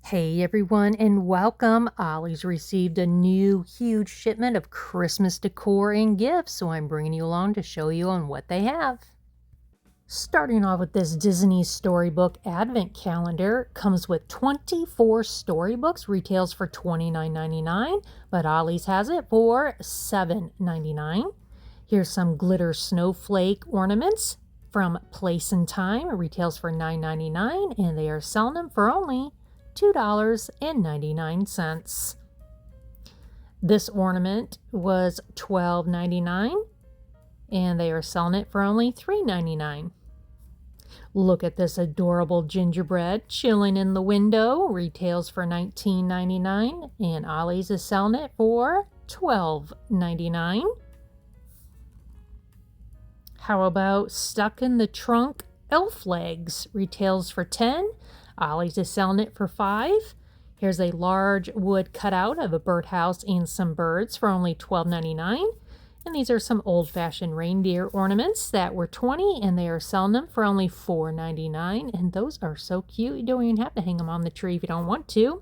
Hey everyone, and welcome. Ollie's received a new huge shipment of Christmas decor and gifts, so I'm bringing you along to show you on what they have. Starting off with this Disney Storybook Advent Calendar, comes with 24 storybooks, retails for $29.99, but Ollie's has it for $7.99. Here's some glitter snowflake ornaments from Place and Time, retails for $9.99, and they are selling them for only $2.99. This ornament was $12.99 and they are selling it for only $3.99. Look at this adorable gingerbread chilling in the window, retails for $19.99 and Ollie's is selling it for $12.99. How about Stuck in the Trunk elf legs, retails for $10. Ollie's is selling it for $5. Here's a large wood cutout of a birdhouse and some birds for only $12.99. And these are some old-fashioned reindeer ornaments that were $20, and they are selling them for only $4.99. And those are so cute. You don't even have to hang them on the tree if you don't want to.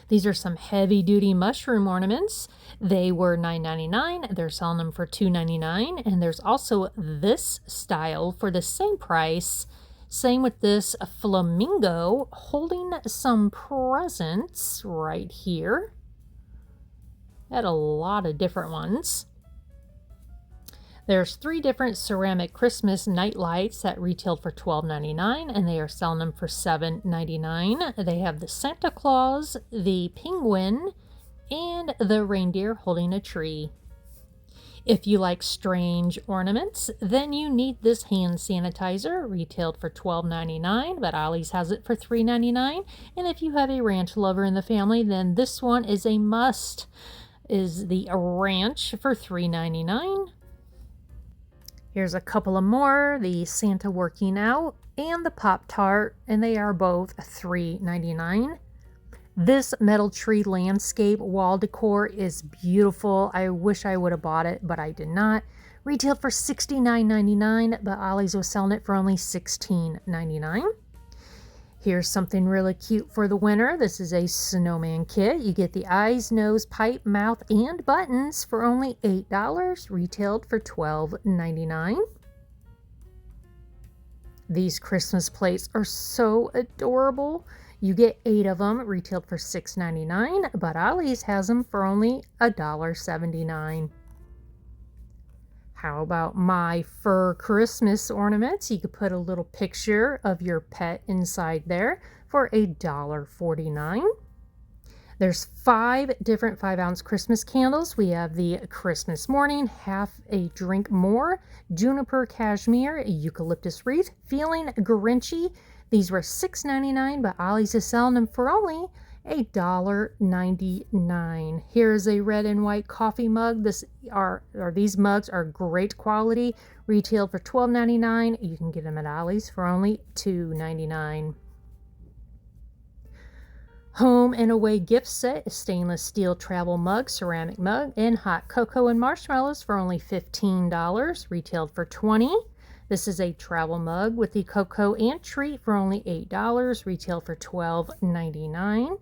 These are some heavy-duty mushroom ornaments. They were $9.99. They're selling them for $2.99. And there's also this style for the same price. Same with this flamingo holding some presents right here. Had a lot of different ones. There's 3 different ceramic Christmas night lights that retailed for $12.99 and they are selling them for $7.99. They have the Santa Claus, the penguin, and the reindeer holding a tree. If you like strange ornaments, then you need this hand sanitizer, retailed for $12.99, but Ollie's has it for $3.99. And if you have a ranch lover in the family, then this one is a must, is the ranch for $3.99. Here's a couple of more, the Santa Working Out and the Pop-Tart, and they are both $3.99. This metal tree landscape wall decor is beautiful. I wish I would have bought it, but I did not. Retailed for $69.99, but Ollie's was selling it for only $16.99. Here's something really cute for the winter. This is a snowman kit. You get the eyes, nose, pipe, mouth, and buttons for only $8. Retailed for $12.99. These Christmas plates are so adorable. You get 8 of them, retailed for $6.99, but Ollie's has them for only $1.79. How about my fur Christmas ornaments? You could put a little picture of your pet inside there for $1.49. There's 5 different 5-ounce Christmas candles. We have the Christmas Morning, Half a Drink More, Juniper Cashmere, Eucalyptus Wreath, Feeling Grinchy. These were $6.99, but Ollie's is selling them for only $1.99. Here's a red and white coffee mug. These mugs are great quality. Retailed for $12.99. You can get them at Ollie's for only $2.99. Home and Away gift set, a stainless steel travel mug, ceramic mug, and hot cocoa and marshmallows for only $15. Retailed for $20. This is a travel mug with the cocoa and treat for only $8, retail for $12.99.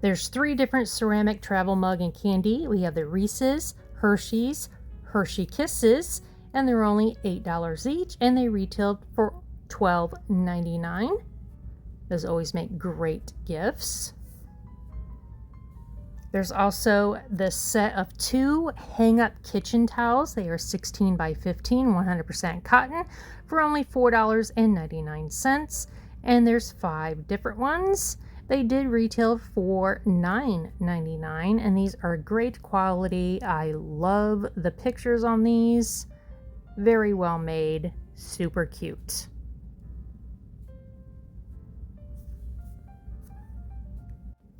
There's 3 different ceramic travel mug and candy. We have the Reese's, Hershey's, Hershey Kisses, and they're only $8 each, and they retailed for $12.99. Those always make great gifts. There's also the set of 2 hang-up kitchen towels. They are 16 by 15, 100% cotton for only $4.99. And there's 5 different ones. They did retail for $9.99, and these are great quality. I love the pictures on these. Very well made, super cute.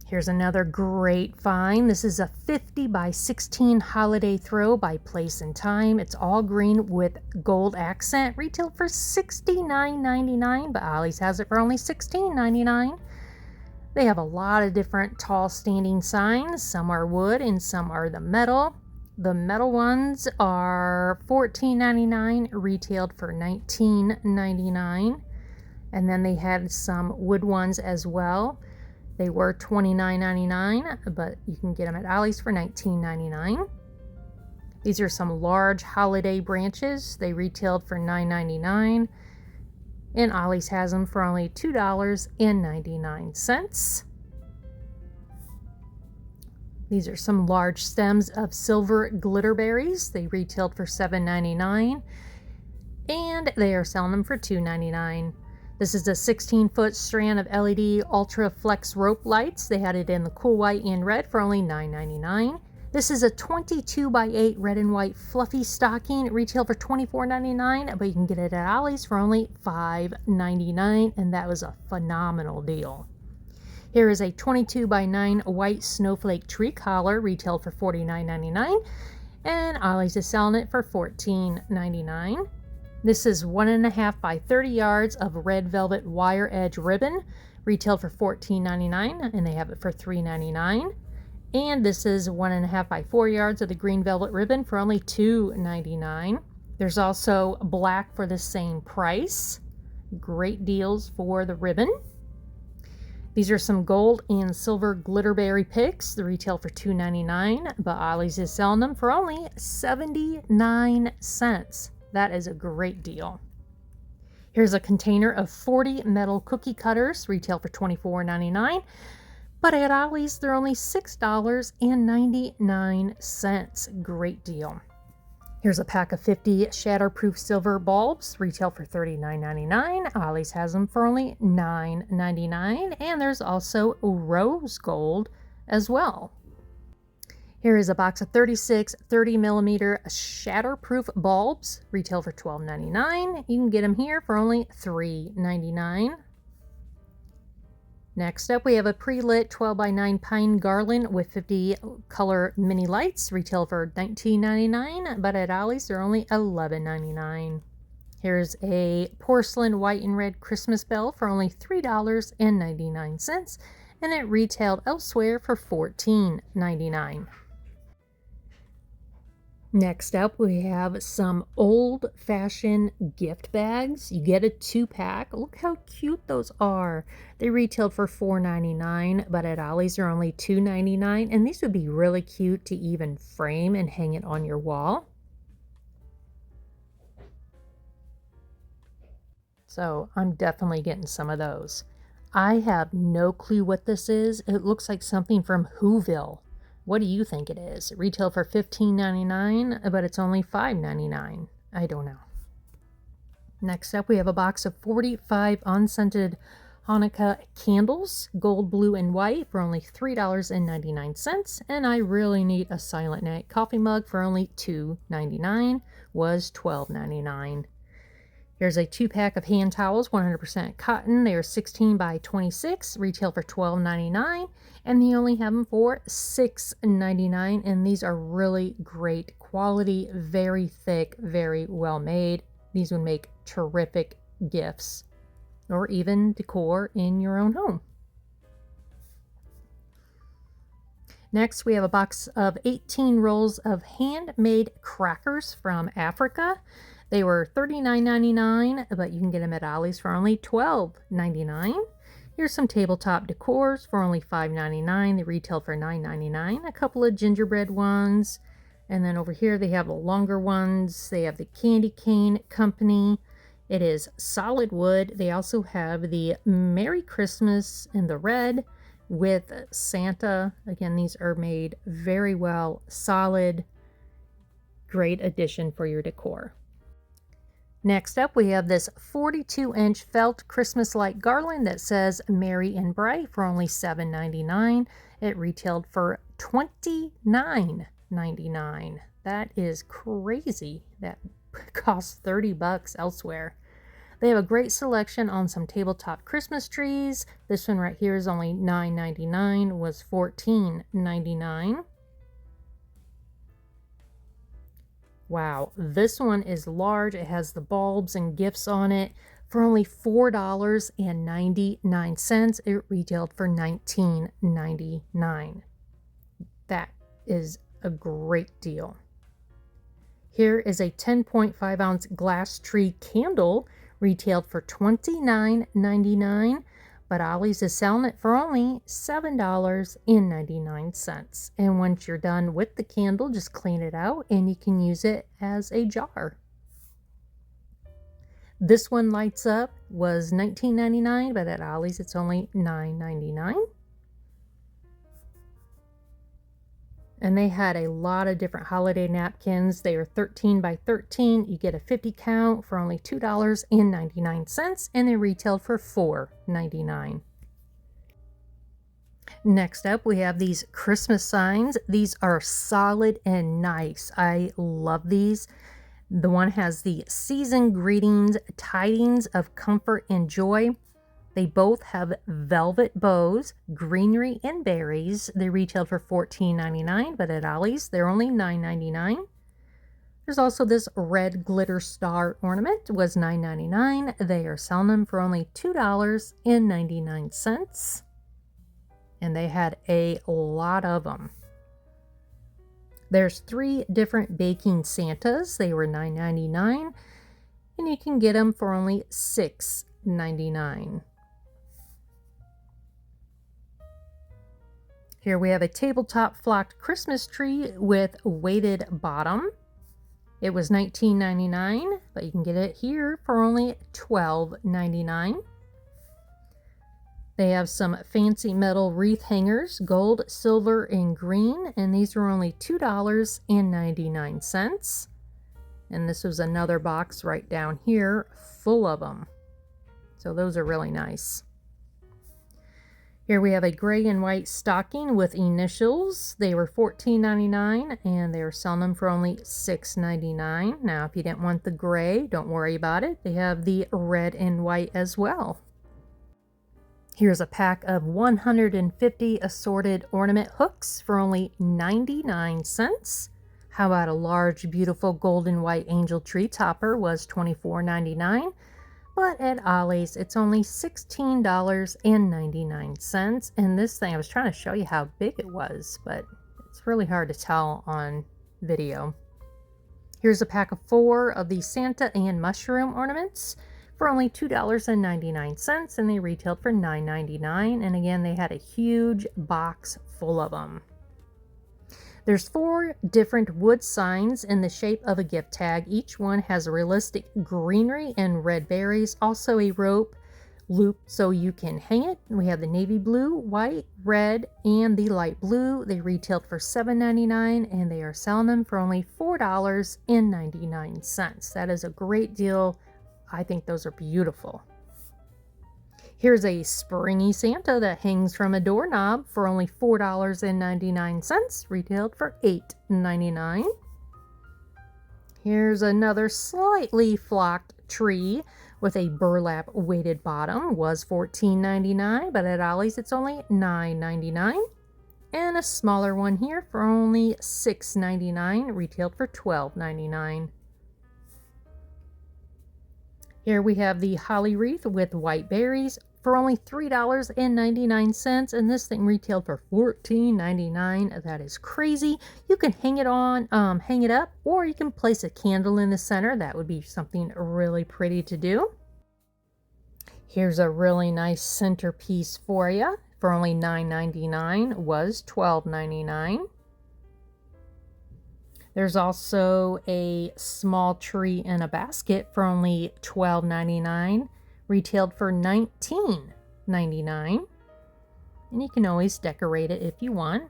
Here's another great find. This is a 50 by 16 holiday throw by Place and Time. It's all green with gold accent. Retailed for $69.99, but Ollie's has it for only $16.99. They have a lot of different tall standing signs. Some are wood and some are the metal. The metal ones are $14.99, retailed for $19.99. And then they had some wood ones as well. They were $29.99, but you can get them at Ollie's for $19.99. These are some large holiday branches. They retailed for $9.99, and Ollie's has them for only $2.99. These are some large stems of silver glitter berries. They retailed for $7.99, and they are selling them for $2.99. This is a 16-foot strand of LED Ultra Flex rope lights. They had it in the cool white and red for only $9.99. This is a 22 by 8 red and white fluffy stocking. It retailed for $24.99, but you can get it at Ollie's for only $5.99, and that was a phenomenal deal. Here is a 22 by 9 white snowflake tree collar, retailed for $49.99, and Ollie's is selling it for $14.99. This is 1.5 by 30 yards of red velvet wire edge ribbon, retailed for $14.99, and they have it for $3.99. And this is 1.5 by 4 yards of the green velvet ribbon for only $2.99. There's also black for the same price. Great deals for the ribbon. These are some gold and silver glitterberry picks. The retail for $2.99, but Ollie's is selling them for only 79 cents. That is a great deal. Here's a container of 40 metal cookie cutters, retail for $24.99, but at Ollie's they're only $6.99. Great deal. Here's a pack of 50 shatterproof silver bulbs, retail for $39.99. Ollie's has them for only $9.99, and there's also rose gold as well. Here is a box of 36 30mm shatterproof bulbs, retail for $12.99. You can get them here for only $3.99. Next up, we have a pre-lit 12 by 9 pine garland with 50 color mini lights, retail for $19.99, but at Ollie's they're only $11.99. Here's a porcelain white and red Christmas bell for only $3.99, and it retailed elsewhere for $14.99. Next up, we have some old-fashioned gift bags. You get a 2-pack. Look how cute those are. They retailed for $4.99, but at Ollie's they're only $2.99, and these would be really cute to even frame and hang it on your wall. So I'm definitely getting some of those. I have no clue what this is. It looks like something from Whoville. What do you think it is? It retailed for $15.99, but it's only $5.99. I don't know. Next up, we have a box of 45 unscented Hanukkah candles, gold, blue, and white for only $3.99. And I really need a Silent Night coffee mug for only $2.99. Was $12.99. Here's a 2-pack of hand towels, 100% cotton. They are 16 by 26, retail for $12.99, and they only have them for $6.99. And these are really great quality, very thick, very well made. These would make terrific gifts or even decor in your own home. Next, we have a box of 18 rolls of handmade crackers from Africa. They were $39.99, but you can get them at Ollie's for only $12.99. Here's some tabletop decors for only $5.99. They retail for $9.99. A couple of gingerbread ones. And then over here they have the longer ones. They have the Candy Cane Company. It is solid wood. They also have the Merry Christmas in the red with Santa. Again, these are made very well, solid. Great addition for your decor. Next up, we have this 42-inch felt Christmas light garland that says Merry and Bright for only $7.99. It retailed for $29.99. That is crazy. That costs $30 elsewhere. They have a great selection on some tabletop Christmas trees. This one right here is only $9.99, was $14.99. Wow, this one is large. It has the bulbs and gifts on it for only $4.99. It retailed for $19.99. That is a great deal. Here is a 10.5 ounce glass tree candle, Retailed for $29.99, but Ollie's is selling it for only $7.99. And once you're done with the candle, just clean it out and you can use it as a jar. This one lights up, was $19.99, but at Ollie's it's only $9.99. And they had a lot of different holiday napkins. They were 13 by 13. You get a 50 count for only $2.99, and they retailed for $4.99. Next up, we have these Christmas signs. These are solid and nice. I love these. The one has the season greetings, tidings of comfort and joy. They both have velvet bows, greenery, and berries. They retailed for $14.99, but at Ollie's, they're only $9.99. There's also this red glitter star ornament. It was $9.99. They are selling them for only $2.99. And they had a lot of them. There's 3 different baking Santas. They were $9.99, and you can get them for only $6.99. Here we have a tabletop flocked Christmas tree with weighted bottom. It was $19.99, but you can get it here for only $12.99. They have some fancy metal wreath hangers, gold, silver, and green, and these are only $2.99. And this was another box right down here full of them. So those are really nice. Here we have a gray and white stocking with initials. They were $14.99, and they were selling them for only $6.99. Now, if you didn't want the gray, don't worry about it. They have the red and white as well. Here's a pack of 150 assorted ornament hooks for only 99 cents. How about a large, beautiful golden white angel tree topper was $24.99. But at Ollie's, it's only $16.99. And this thing, I was trying to show you how big it was, but it's really hard to tell on video. Here's a pack of 4 of the Santa and mushroom ornaments for only $2.99, and they retailed for $9.99. And again, they had a huge box full of them. There's 4 different wood signs in the shape of a gift tag. Each one has a realistic greenery and red berries, also a rope loop so you can hang it. We have the navy blue, white, red, and the light blue. They retailed for $7.99, and they are selling them for only $4.99. That is a great deal. I think those are beautiful. Here's a springy Santa that hangs from a doorknob for only $4.99, retailed for $8.99. Here's another slightly flocked tree with a burlap weighted bottom. Was $14.99, but at Ollie's it's only $9.99. And a smaller one here for only $6.99, retailed for $12.99. Here we have the holly wreath with white berries for only $3.99, and this thing retailed for $14.99. That is crazy. You can hang it up, or you can place a candle in the center. That would be something really pretty to do. Here's a really nice centerpiece for you for only $9.99. Was $12.99. There's also a small tree in a basket for only $12.99, retailed for $19.99. And you can always decorate it if you want.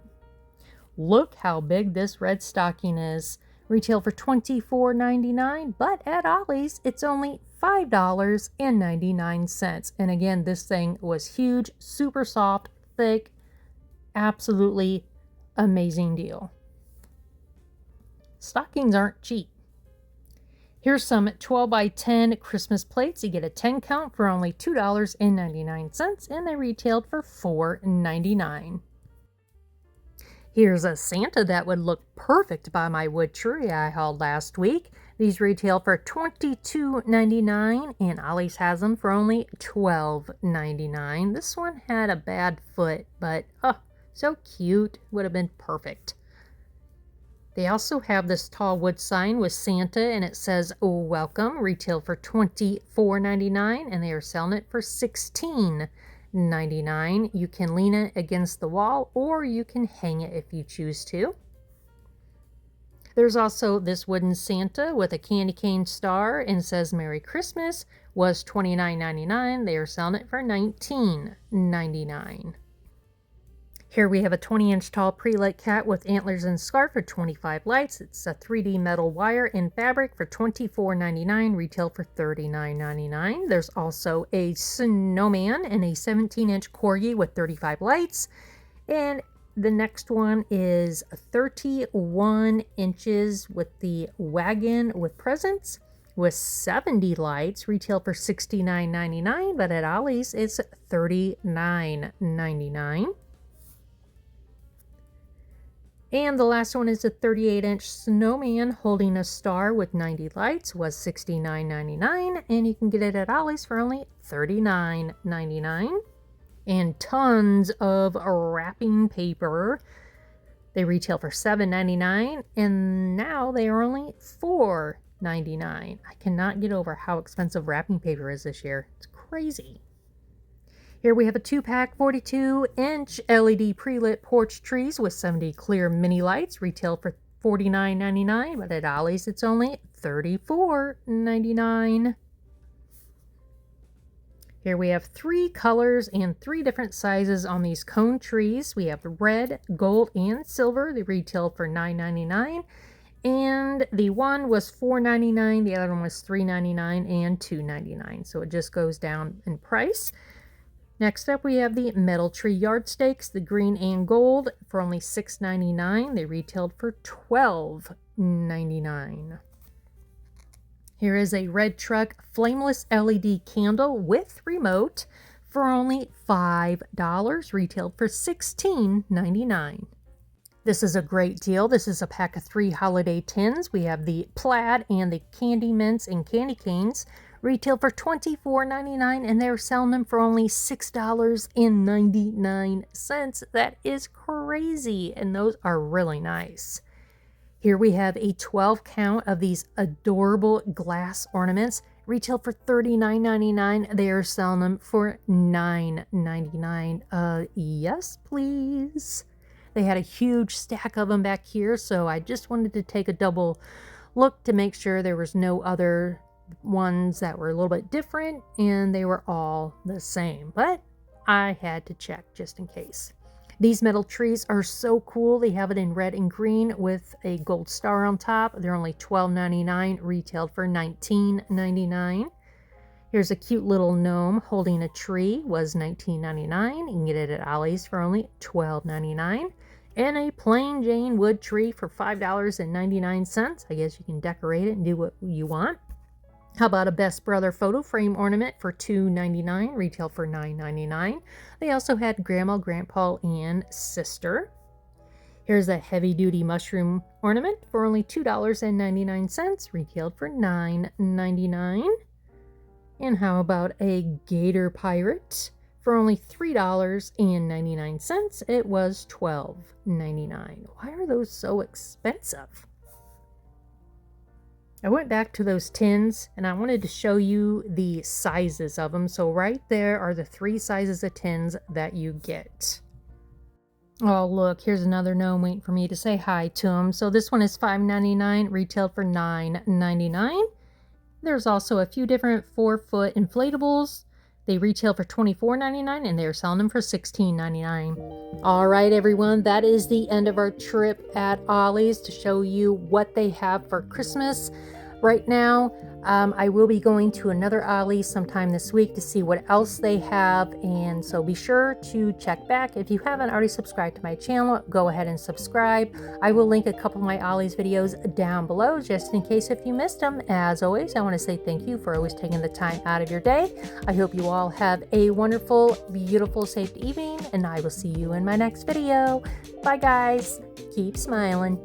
Look how big this red stocking is. Retailed for $24.99, but at Ollie's it's only $5.99. And again, this thing was huge, super soft, thick, absolutely amazing deal. Stockings aren't cheap. Here's some 12 by 10 Christmas plates. You get a 10 count for only $2.99, and they retailed for $4.99. Here's a Santa that would look perfect by my wood tree I hauled last week. These retail for $22.99, and Ollie's has them for only $12.99. This one had a bad foot, but oh, so cute. Would have been perfect. They also have this tall wood sign with Santa, and it says welcome, retail for $24.99, and they are selling it for $16.99. You can lean it against the wall, or you can hang it if you choose to. There's also this wooden Santa with a candy cane star and says Merry Christmas, was $29.99. They are selling it for $19.99. Here we have a 20-inch tall pre-lit cat with antlers and scarf for 25 lights. It's a 3D metal wire and fabric for $24.99, retail for $39.99. There's also a snowman and a 17-inch corgi with 35 lights. And the next one is 31 inches with the wagon with presents with 70 lights, retail for $69.99, but at Ollie's it's $39.99. And the last one is a 38-inch snowman holding a star with 90 lights, was $69.99, and you can get it at Ollie's for only $39.99. And tons of wrapping paper. They retail for $7.99, and now they are only $4.99. I cannot get over how expensive wrapping paper is this year. It's crazy. Here we have a 2-pack 42-inch LED pre-lit porch trees with 70 clear mini lights, retail for $49.99, but at Ollie's it's only $34.99. Here we have 3 colors and 3 different sizes on these cone trees. We have red, gold, and silver. They retail for $9.99. And the one was $4.99, the other one was $3.99 and $2.99. So it just goes down in price. Next up, we have the metal tree yard stakes, the green and gold, for only $6.99. They retailed for $12.99. Here is a red truck flameless LED candle with remote for only $5, retailed for $16.99. This is a great deal. This is a pack of 3 holiday tins. We have the plaid and the candy mints and candy canes, retail for $24.99, and they're selling them for only $6.99. That is crazy, and those are really nice. Here we have a 12 count of these adorable glass ornaments, retail for $39.99. They are selling them for $9.99. Yes, please. They had a huge stack of them back here, so I just wanted to take a double look to make sure there was no other ones that were a little bit different, and they were all the same, but I had to check just in case. These metal trees are so cool. They have it in red and green with a gold star on top. They're only $12.99, retailed for $19.99. Here's a cute little gnome holding a tree, was $19.99. You can get it at Ollie's for only $12.99. And a plain Jane wood tree for $5.99. I guess you can decorate it and do what you want. How about a Best Brother photo frame ornament for $2.99, retail for $9.99. They also had Grandma, Grandpa, and Sister. Here's a heavy-duty mushroom ornament for only $2.99, retailed for $9.99. And how about a gator pirate for only $3.99? It was $12.99. Why are those so expensive? I went back to those tins and I wanted to show you the sizes of them. So right there are the 3 sizes of tins that you get. Oh, look, here's another gnome waiting for me to say hi to him. So this one is $5.99, retailed for $9.99. There's also a few different 4-foot inflatables. They retail for $24.99 and they're selling them for $16.99. All right, everyone, that is the end of our trip at Ollie's to show you what they have for Christmas right now. I will be going to another Ollie's sometime this week to see what else they have, and so be sure to check back. If you haven't already subscribed to my channel, go ahead and subscribe. I will link a couple of my Ollie's videos down below just in case if you missed them. As always, I want to say thank you for always taking the time out of your day. I hope you all have a wonderful, beautiful, safe evening, and I will see you in my next video. Bye guys, keep smiling.